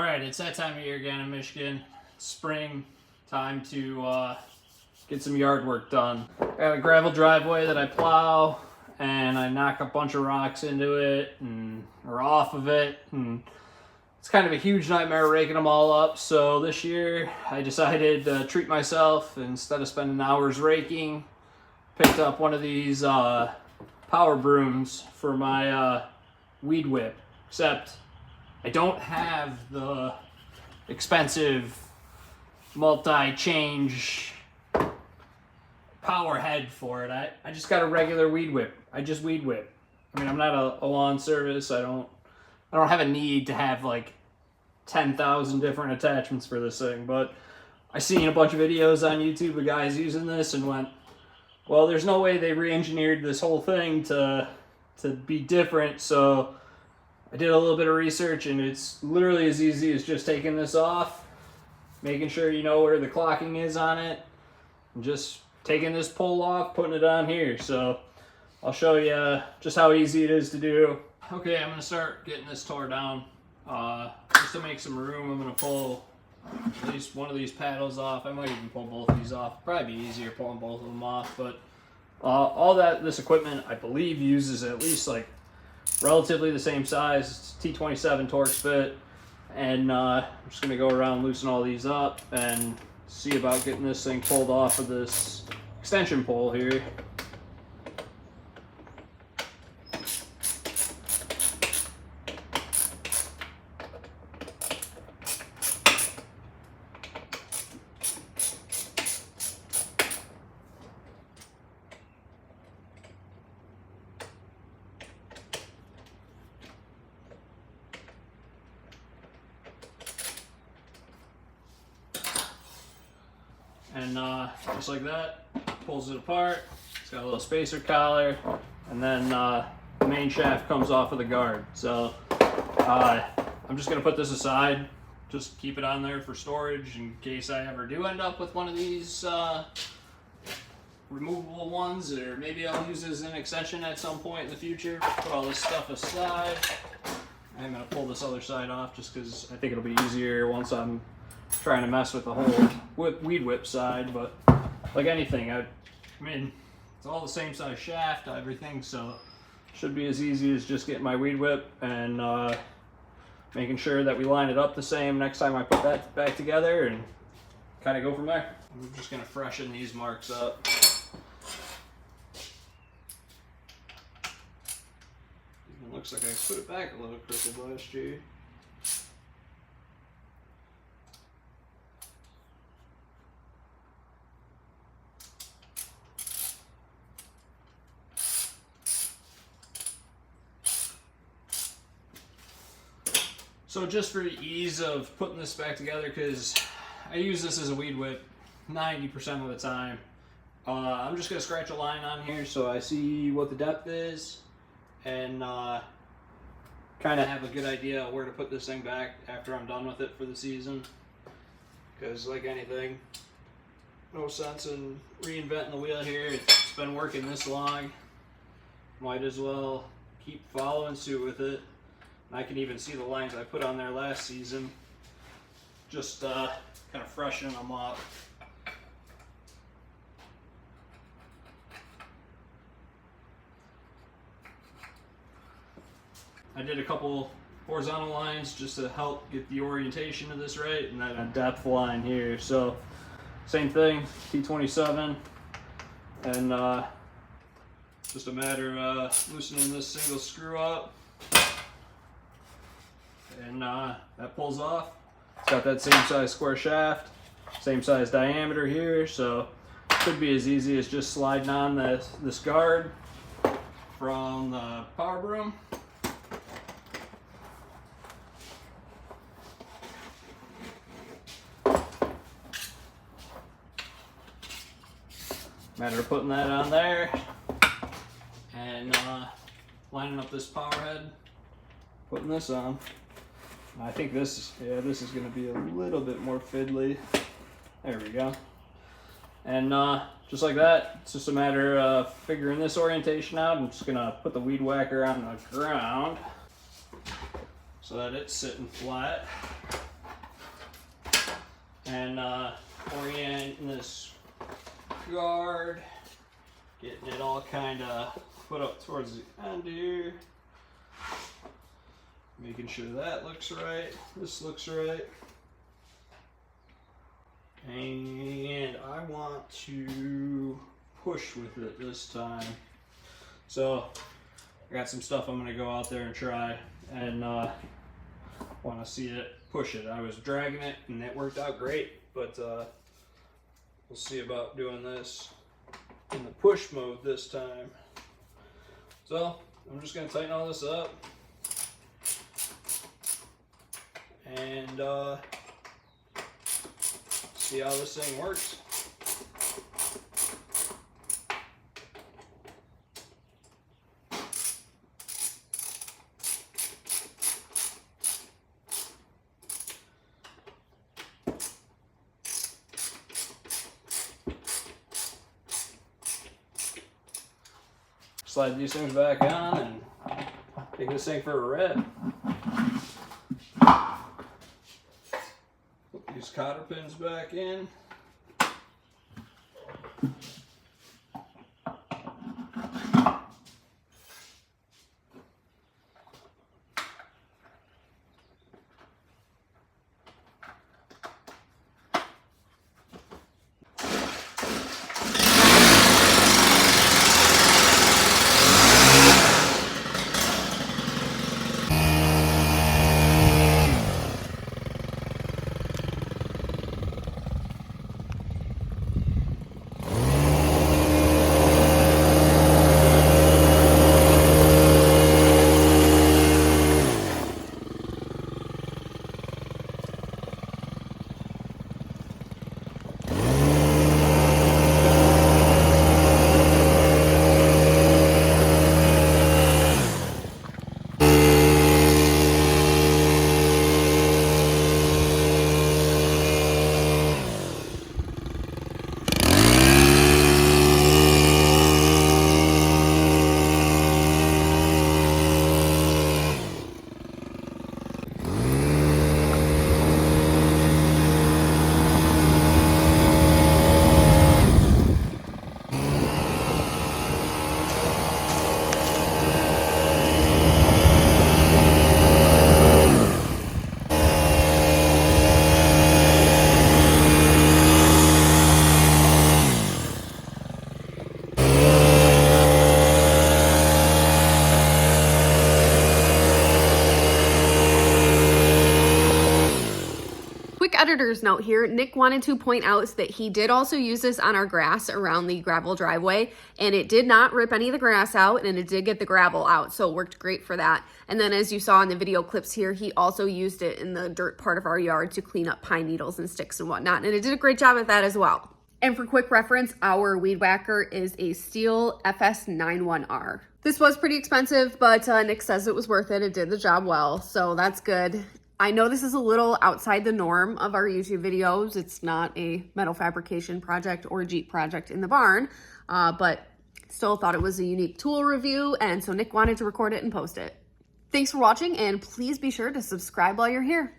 Alright, it's that time of year again in Michigan. Spring, time to get some yard work done. I got a gravel driveway that I plow and I knock a bunch of rocks into it or off of it, and it's kind of a huge nightmare raking them all up. So this year I decided to treat myself. Instead of spending hours raking, picked up one of these power brooms for my weed whip, except I don't have the expensive multi-change power head for it. I just got a regular weed whip. I just weed whip. I mean, I'm not a lawn service. I don't have a need to have like 10,000 different attachments for this thing, but I seen a bunch of videos on YouTube of guys using this and went, well, there's no way they re-engineered this whole thing to be different. So I did a little bit of research, and it's literally as easy as just taking this off, making sure you know where the clocking is on it, and just taking this pole off, putting it on here. So I'll show you just how easy it is to do. Okay, I'm gonna start getting this tore down. Just to make some room, I'm gonna pull at least one of these paddles off. I might even pull both of these off. Probably be easier pulling both of them off, but all this equipment, I believe, uses at least like relatively the same size. It's T27 Torx fit, and I'm just gonna go around, loosen all these up, and see about getting this thing pulled off of this extension pole here. And just like that, pulls it apart. It's got a little spacer collar, and then the main shaft comes off of the guard. So I'm just gonna put this aside, just keep it on there for storage in case I ever do end up with one of these removable ones, or maybe I'll use this as an extension at some point in the future. Put all this stuff aside. I'm gonna pull this other side off just because I think it'll be easier once I'm trying to mess with the whole weed whip side. But like anything, I mean, it's all the same size shaft, everything, so should be as easy as just getting my weed whip and making sure that we line it up the same next time I put that back together, and kind of go from there. I'm just gonna freshen these marks up. It looks like I put it back a little crooked last year. So just for ease of putting this back together, because I use this as a weed whip 90% of the time, I'm just going to scratch a line on here so I see what the depth is, and kind of have a good idea of where to put this thing back after I'm done with it for the season. Because like anything, no sense in reinventing the wheel here. It's been working this long, might as well keep following suit with it. I can even see the lines I put on there last season, just kind of freshening them up. I did a couple horizontal lines just to help get the orientation of this right, and then a depth line here. So same thing, T27, and just a matter of loosening this single screw up. And that pulls off. It's got that same size square shaft, same size diameter here, so it should be as easy as just sliding on this guard from the power broom. Matter of putting that on there and lining up this power head, putting this on. I think this is going to be a little bit more fiddly. There we go. And just like that, it's just a matter of figuring this orientation out. I'm just going to put the weed whacker on the ground so that it's sitting flat. and orienting this guard, getting it all kind of put up towards the end here, making sure that looks right, this looks right, and I want to push with it this time. So I got some stuff I'm going to go out there and try, and want to see it, push it. I was dragging it and it worked out great, but we'll see about doing this in the push mode this time. So I'm just going to tighten all this up and see how this thing works. Slide these things back on and take this thing for a rev. Put these cotter pins back in. Editor's note here, Nick wanted to point out that he did also use this on our grass around the gravel driveway, and it did not rip any of the grass out, and it did get the gravel out, so it worked great for that. And then as you saw in the video clips here, he also used it in the dirt part of our yard to clean up pine needles and sticks and whatnot, and it did a great job at that as well. And for quick reference, our weed whacker is a Stihl FS91R. This was pretty expensive, but Nick says it was worth it. It did the job well, so that's good. I know this is a little outside the norm of our YouTube videos. It's not a metal fabrication project or Jeep project in the barn, but still thought it was a unique tool review, and so Nick wanted to record it and post it. Thanks for watching, and please be sure to subscribe while you're here.